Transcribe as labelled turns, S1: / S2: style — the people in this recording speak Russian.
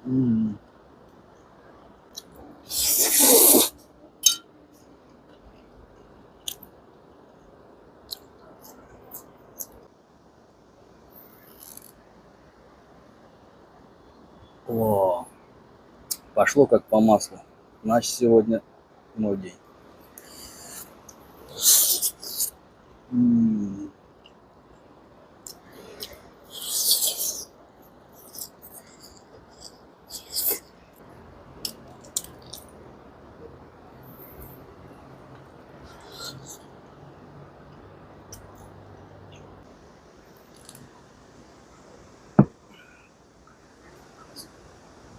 S1: М. О, пошло как по маслу. Значит, сегодня мой день. М.